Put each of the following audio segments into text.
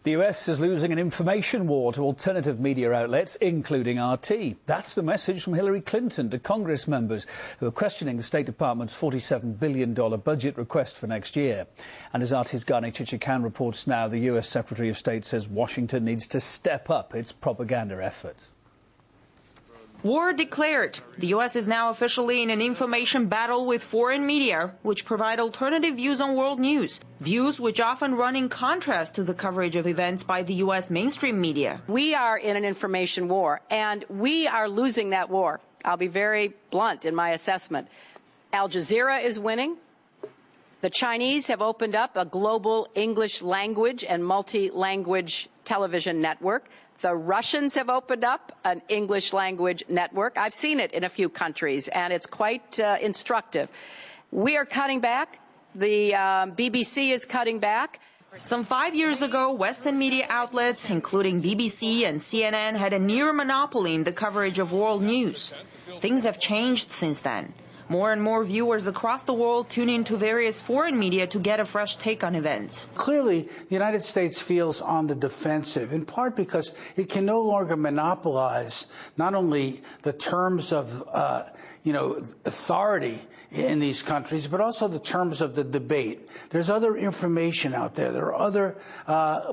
The US is losing an information war to alternative media outlets, including RT. That's the message from Hillary Clinton to Congress members who are questioning the State Department's $47 billion budget request for next year. And as RT's Gani Chichikhan reports now, the US Secretary of State says Washington needs to step up its propaganda efforts. War declared. The U.S. is now officially in an information battle with foreign media, which provide alternative views on world news, views which often run in contrast to the coverage of events by the U.S. mainstream media. We are in an information war, and we are losing that war. I'll be very blunt in my assessment. Al Jazeera is winning. The Chinese have opened up a global English language and multi-language television network. The Russians have opened up an English language network. I've seen it in a few countries, and it's quite instructive. We are cutting back. The BBC is cutting back. Some 5 years ago, Western media outlets, including BBC and CNN, had a near monopoly in the coverage of world news. Things have changed since then. More and more viewers across the world tune into various foreign media to get a fresh take on events. Clearly, the United States feels on the defensive, in part because it can no longer monopolize not only the terms of, authority in these countries, but also the terms of the debate. There's other information out there. There are other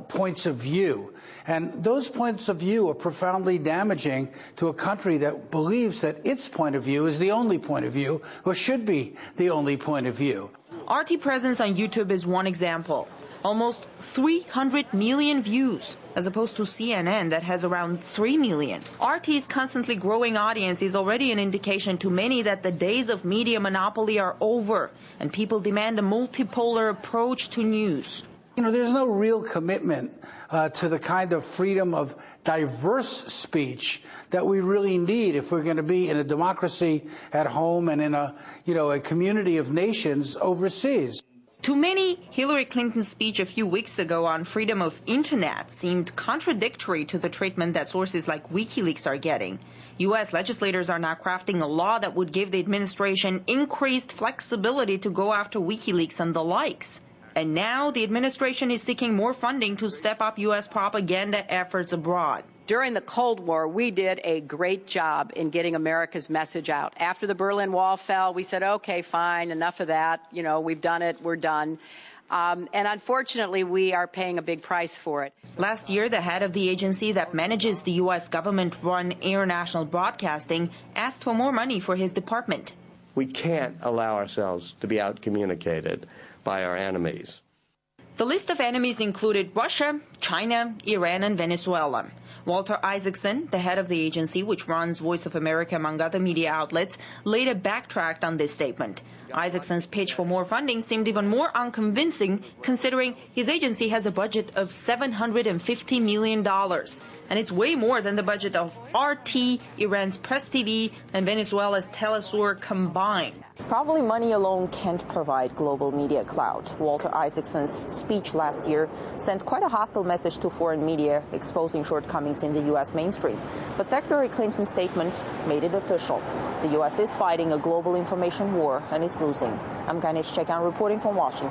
points of view. And those points of view are profoundly damaging to a country that believes that its point of view is the only point of view, or should be the only point of view. RT presence on YouTube is one example. Almost 300 million views, as opposed to CNN that has around 3 million. RT's constantly growing audience is already an indication to many that the days of media monopoly are over, and people demand a multipolar approach to news. There's no real commitment to the kind of freedom of diverse speech that we really need if we're going to be in a democracy at home and in a community of nations overseas. To many, Hillary Clinton's speech a few weeks ago on freedom of internet seemed contradictory to the treatment that sources like WikiLeaks are getting. U.S. legislators are now crafting a law that would give the administration increased flexibility to go after WikiLeaks and the likes. And now the administration is seeking more funding to step up U.S. propaganda efforts abroad. During the Cold War, we did a great job in getting America's message out. After the Berlin Wall fell, we said, okay, fine, enough of that. We've done it, we're done. And unfortunately, we are paying a big price for it. Last year, the head of the agency that manages the U.S. government-run Air National Broadcasting asked for more money for his department. We can't allow ourselves to be outcommunicated by our enemies. The list of enemies included Russia, China, Iran, and Venezuela. Walter Isaacson, the head of the agency, which runs Voice of America among other media outlets, later backtracked on this statement. Isaacson's pitch for more funding seemed even more unconvincing, considering his agency has a budget of $750 million. And it's way more than the budget of RT, Iran's Press TV, and Venezuela's Telesur combined. Probably money alone can't provide global media clout. Walter Isaacson's speech last year sent quite a hostile message to foreign media, exposing shortcomings in the U.S. mainstream. But Secretary Clinton's statement made it official. The U.S. is fighting a global information war, and it's losing. I'm Gani Chichikhan reporting from Washington.